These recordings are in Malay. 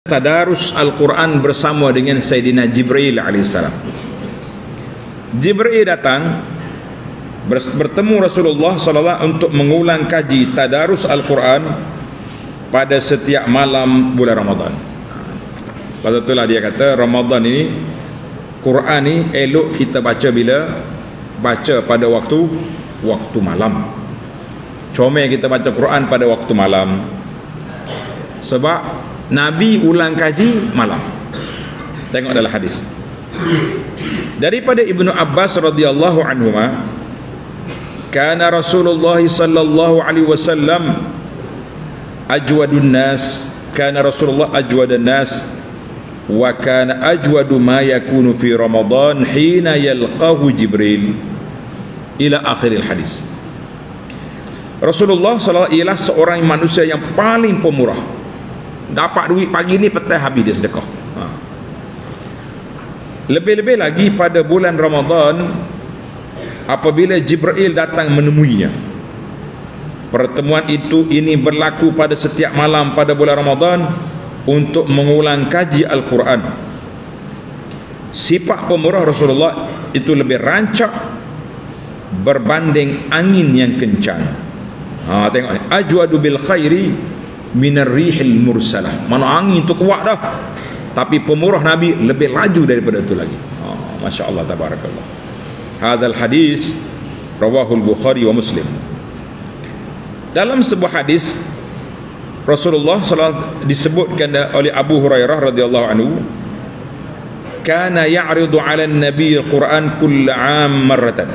tadarus Al-Quran bersama dengan Sayyidina Jibril alaihissalam. Jibril datang bertemu Rasulullah SAW untuk mengulang kaji tadarus Al-Quran pada setiap malam bulan Ramadan. Pasal itulah dia kata Ramadan ini, Quran ni elok kita baca bila? Baca pada waktu malam. Comel kita baca Quran pada waktu malam, sebab Nabi ulang kaji malam. Tengok dalam hadis daripada Ibnu Abbas radhiyallahu anhuma, kana Rasulullah sallallahu alaihi wasallam ajwadun nas, kana Rasulullah ajwadan nas wa kana ajwadu ma yakunu fi Ramadan hina yalqahu Jibril ila akhiril hadis. Rasulullah sallallahu ialah seorang manusia yang paling pemurah. Dapat duit pagi ni, petang habis dia sedekah. Lebih-lebih lagi pada bulan Ramadan, apabila Jibril datang menemuinya. Pertemuan ini berlaku pada setiap malam pada bulan Ramadan untuk mengulang kaji Al-Quran. Sifat pemurah Rasulullah itu lebih rancak berbanding angin yang kencang. Tengok ni, ajwadu bil khairi minar rihil mursalah. Mana angin tu kuat dah, tapi pemurah Nabi lebih laju daripada itu lagi. Masya Allah, tabarakallah. Hadzal hadis rawahul Bukhari wa Muslim. Dalam sebuah hadis Rasulullah SAW disebutkan oleh Abu Hurairah radhiyallahu anhu, kana ya'ridu 'ala an-nabi al-Quran kull 'am marratan.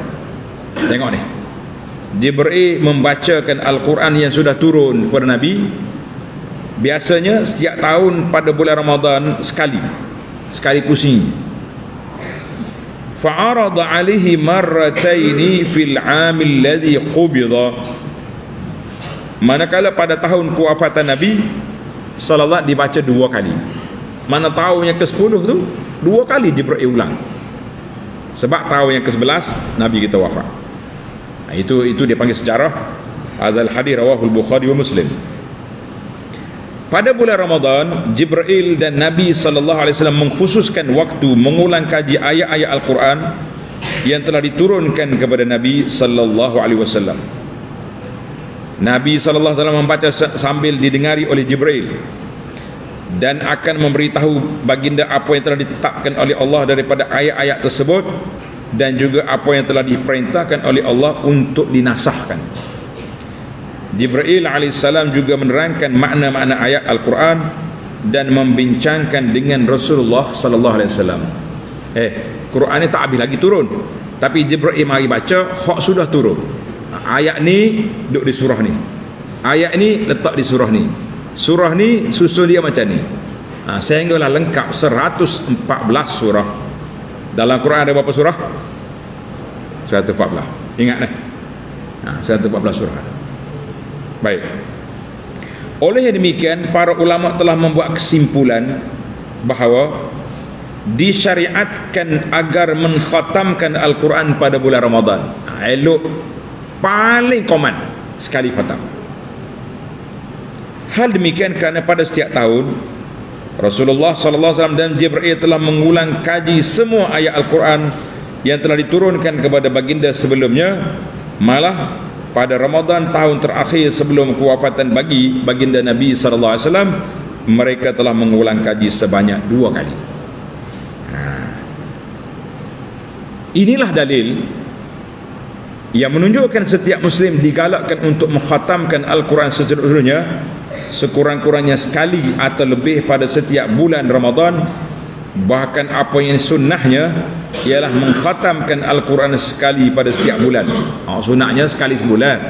Tengok ni, Jibril membacakan Al-Quran yang sudah turun kepada Nabi biasanya setiap tahun pada bulan Ramadan sekali pusing. Fa'arada 'alaihi marrataini fil 'amil ladzi qubida. Manakala pada tahun kewafatan Nabi sallallahu dibaca dua kali. Mana tahun yang ke-10 tu dua kali Jibril ulang. Sebab tahun yang ke-11 Nabi kita wafat. Itu dia panggil sejarah. Hadzal hadis rawahul Bukhari wa Muslim. Pada bulan Ramadan, Jibril dan Nabi SAW mengkhususkan waktu mengulang kaji ayat-ayat Al-Quran yang telah diturunkan kepada Nabi SAW. Nabi SAW membaca sambil didengari oleh Jibril dan akan memberitahu baginda apa yang telah ditetapkan oleh Allah daripada ayat-ayat tersebut dan juga apa yang telah diperintahkan oleh Allah untuk dinasahkan. Jibril alaihissalam juga menerangkan makna-makna ayat Al-Quran dan membincangkan dengan Rasulullah sallallahu alaihi wasallam. Quran ni tak habis lagi turun, tapi Jibril mari baca hak sudah turun. Ayat ni duduk di surah ni, ayat ni letak di surah ni, surah ni susun dia macam ni. Sehinggalah lengkap 114 surah. Dalam Quran ada berapa surah? 114. Ingat dah. 114 surah. Baik. Oleh yang demikian, para ulama telah membuat kesimpulan bahawa disyariatkan agar mengkhatamkan Al-Quran pada bulan Ramadan. Elok, paling common sekali khatam. Hal demikian kerana pada setiap tahun Rasulullah SAW dan Jibril telah mengulang kaji semua ayat Al-Quran yang telah diturunkan kepada baginda sebelumnya. Malah pada Ramadan tahun terakhir sebelum kewafatan baginda Nabi SAW, mereka telah mengulang kaji sebanyak 2 kali. Inilah dalil yang menunjukkan setiap Muslim digalakkan untuk mengkhatamkan Al-Quran seluruhnya, sekurang-kurangnya sekali atau lebih pada setiap bulan Ramadan. Bahkan apa yang sunnahnya ialah mengkhatamkan Al-Quran sekali pada setiap bulan. Sunnahnya sekali sebulan.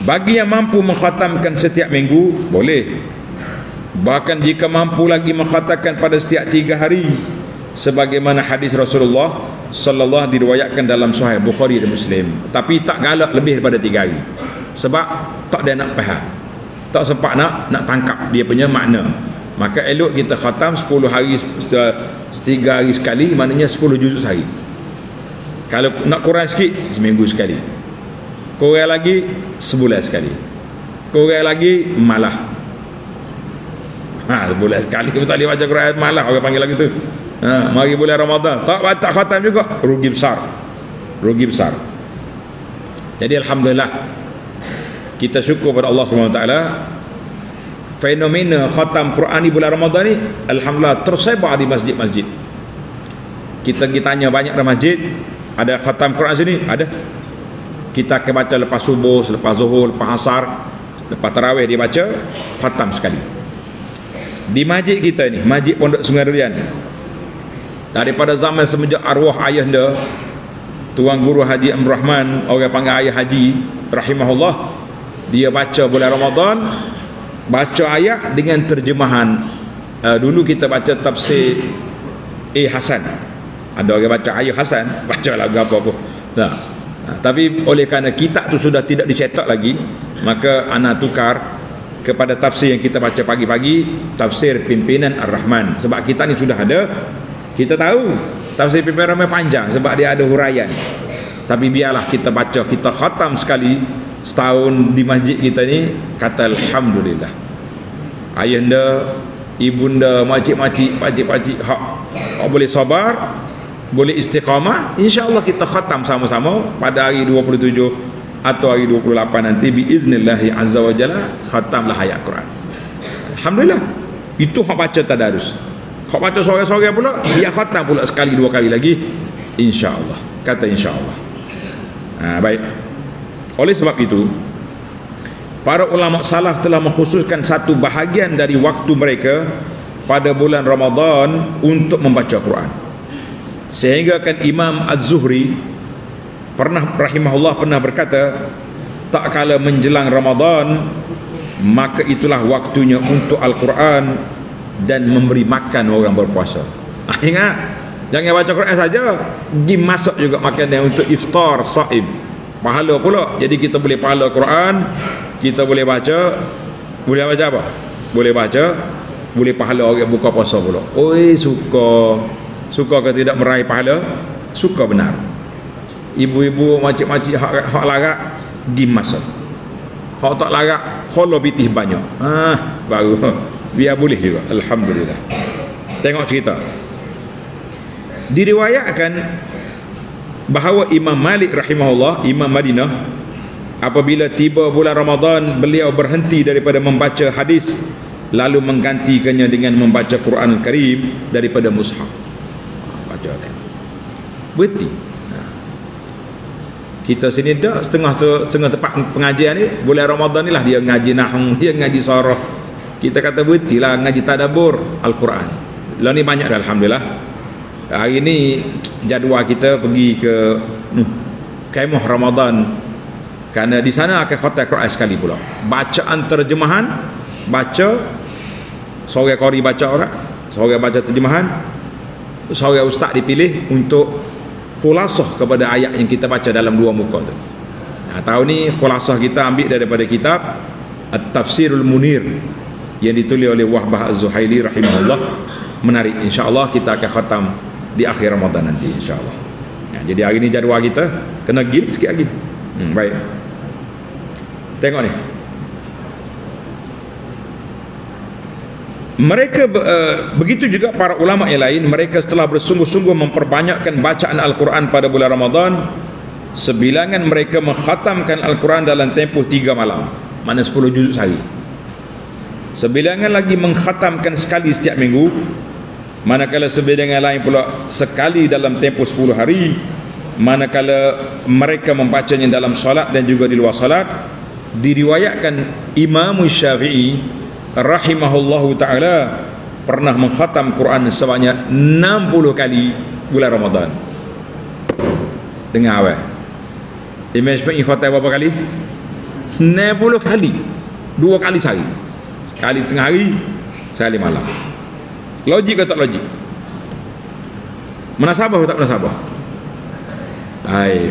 Bagi yang mampu mengkhatamkan setiap minggu, boleh. Bahkan jika mampu lagi mengkhatamkan pada setiap 3 hari, sebagaimana hadis Rasulullah sallallahu diriwayatkan dalam Sahih Bukhari dan Muslim. Tapi tak galak lebih daripada 3 hari, sebab tak ada nak faham, tak sempat nak tangkap dia punya makna. Maka elok kita khatam 10 hari 3 hari sekali, maknanya 10 juzuk sehari. Kalau nak kurang sikit, seminggu sekali. Kurang lagi, sebulan sekali. Kurang lagi, malah Bulan sekali pun tak boleh baca Quran, malah orang panggil lagi tu. Mari bulan Ramadan tak baca khatam juga, rugi besar. Jadi alhamdulillah, kita syukur pada Allah SWT. Fenomena khatam Quran di bulan Ramadan ni alhamdulillah tersebar di masjid-masjid. Kita tanya banyak dalam masjid, ada khatam Quran sini? Ada. Kita akan baca lepas subuh, lepas zuhur, lepas asar, lepas tarawih dia baca khatam sekali. Di masjid kita ni, Masjid Pondok Sungai Durian, daripada zaman semenjak arwah ayahanda Tuan Guru Haji Amr Rahman, orang panggil Ayah Haji rahimahullah, dia baca bulan Ramadan, baca ayat dengan terjemahan. Dulu kita baca tafsir Hasan, ada orang baca Ayah Hasan, baca lagu apa-apa. Tapi oleh kerana kitab tu sudah tidak dicetak lagi, maka ana tukar kepada tafsir yang kita baca pagi-pagi, tafsir Pimpinan Ar-Rahman. Sebab kita ni sudah ada, kita tahu tafsir Pimpinan Ar-Rahman panjang sebab dia ada huraian. Tapi biarlah kita baca, kita khatam sekali setahun di masjid kita ni, kata alhamdulillah. Ayahanda, ibunda, makcik-makcik, pakcik-pakcik hak boleh sabar, boleh istiqamah, insya-Allah kita khatam sama-sama pada hari 27 atau hari 28 nanti biiznillahi azza wa jalla, khatamlah ayat Quran. Alhamdulillah. Itu hak baca tadarus. Hak baca sore-sore pula, dia khatam pula sekali dua kali lagi, insya-Allah. Kata insya-Allah. Baik. Oleh sebab itu, para ulama salaf telah mengkhususkan satu bahagian dari waktu mereka pada bulan Ramadan untuk membaca Quran. Sehingga kan Imam Az-Zuhri rahimahullah pernah berkata, tak kala menjelang Ramadan, maka itulah waktunya untuk Al-Quran dan memberi makan orang berpuasa. Ingat, jangan baca Quran saja, dimasak juga makanan untuk iftar saim, pahala pula. Jadi kita boleh pahala Quran, kita boleh baca apa? Boleh baca, boleh pahala orang buka puasa pula. Oi, suka ke tidak meraih pahala? Suka benar. Ibu-ibu, makcik-makcik hak larat dimasak. Hak tak larat kholo bitih banyak. Baru biar boleh juga. Alhamdulillah. Tengok cerita. Diriwayatkan bahawa Imam Malik rahimahullah, Imam Madinah, apabila tiba bulan Ramadan, beliau berhenti daripada membaca hadis, lalu menggantikannya dengan membaca Quran Al-Karim daripada mushaf. Baca tengok. Berhenti. Kita sini dah setengah tempat pengajian ni bulan Ramadan ni lah dia ngaji nahwu, dia ngaji sarah. Kita kata berhentilah ngaji tadabbur Al-Quran. Lah ni banyak dah alhamdulillah. Hari ni jadual kita pergi ke kemah Ramadan, kerana di sana akan khatam Quran sekali pula. Bacaan terjemahan, baca seorang qari baca orang, seorang baca terjemahan, seorang ustaz dipilih untuk khulasah kepada ayat yang kita baca dalam dua muka tu. Tahun ni khulasah kita ambil daripada kitab At-Tafsirul Munir yang ditulis oleh Wahbah Az-Zuhaili rahimahullah. Menarik, insya-Allah kita akan khatam di akhir Ramadan nanti insya-Allah. Jadi hari ni jadual kita kena gil sikit lagi. Baik. Tengok ni. Mereka begitu juga para ulama yang lain, mereka setelah bersungguh-sungguh memperbanyakkan bacaan Al-Quran pada bulan Ramadan, sebilangan mereka mengkhatamkan Al-Quran dalam tempoh 3 malam, mana 10 juzuk sehari. Sebilangan lagi mengkhatamkan sekali setiap minggu, manakala sebilangan lain pula sekali dalam tempoh 10 hari. Manakala mereka membacanya dalam solat dan juga di luar solat. Diriwayatkan Imam Syafi'i rahimahullahu ta'ala pernah mengkhatam Quran sebanyak 60 kali bulan Ramadan. Dengar awal, Imam Syafi'i khatam berapa kali? 60 kali. 2 kali sehari, sekali tengah hari, sekali malam. Logik ke tak logik? Munasabah atau tak munasabah?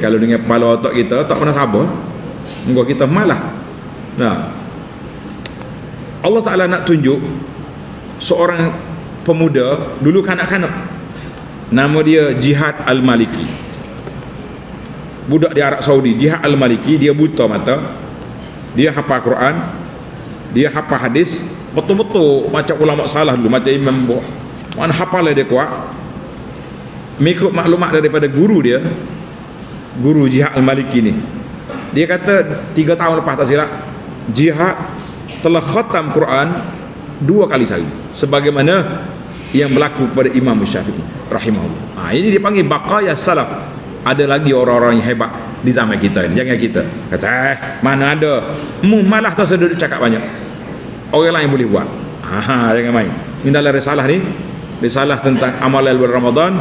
Kalau dengan kepala otak kita tak munasabah, engkau kita malah. Allah Ta'ala nak tunjuk seorang pemuda dulu kanak-kanak, nama dia Jihad Al-Maliki, budak di Arab Saudi. Jihad Al-Maliki, dia buta mata, dia hafal Quran, dia hafal hadis, betul-betul macam ulama salah dulu, macam Imam Buh. Mana hafal dia kuat, mengikut maklumat daripada guru dia, guru Jihad Al-Maliki ni. Dia kata 3 tahun lepas tak silap, Jihad telah khatam Quran 2 kali sehari, sebagaimana yang berlaku kepada Imam Syafi'i rahimahullah. Ini dipanggil baqaya salaf. Ada lagi orang-orang yang hebat di zaman kita ini. Jangan kita kata mana ada, malah tersedut cakap banyak, orang lain boleh buat. Jangan main. Ini dalam risalah ni, risalah tentang amalan bulan Ramadan.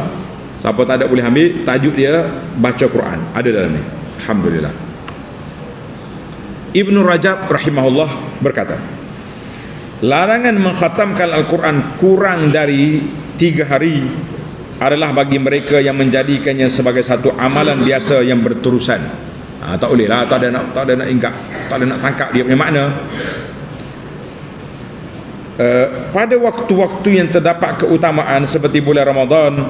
Siapa tak ada boleh ambil, tajuk dia baca Quran, ada dalam ni. Alhamdulillah. Ibnu Rajab rahimahullah berkata, larangan mengkhatamkan Al-Quran kurang dari 3 hari adalah bagi mereka yang menjadikannya sebagai satu amalan biasa yang berterusan. Tak boleh lah, tak ada nak ingat, tak ada nak tangkap dia punya makna. Pada waktu-waktu yang terdapat keutamaan seperti bulan Ramadan,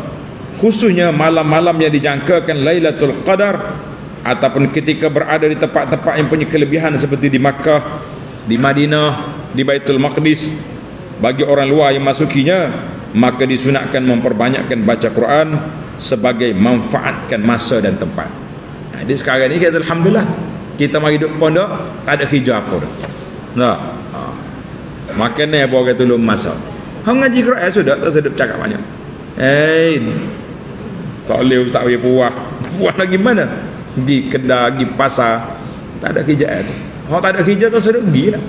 khususnya malam-malam yang dijangkakan Lailatul Qadar, ataupun ketika berada di tempat-tempat yang punya kelebihan seperti di Makkah, di Madinah, di Baitul Maqdis, bagi orang luar yang masukinya, maka disunatkan memperbanyakkan baca Quran sebagai manfaatkan masa dan tempat. Jadi sekarang ni kita alhamdulillah, kita mari duduk pondok tak ada kerja apa dah. Nah, makan ni apa kata tolong masa. Hang ngaji Quran sudah tak sedap cakap banyak. Tak boleh ustaz boleh puas lagi mana? Pergi kedai, pergi pasar, tak ada kerja tu. Kalau tak ada kerja tu sudah pergi lah.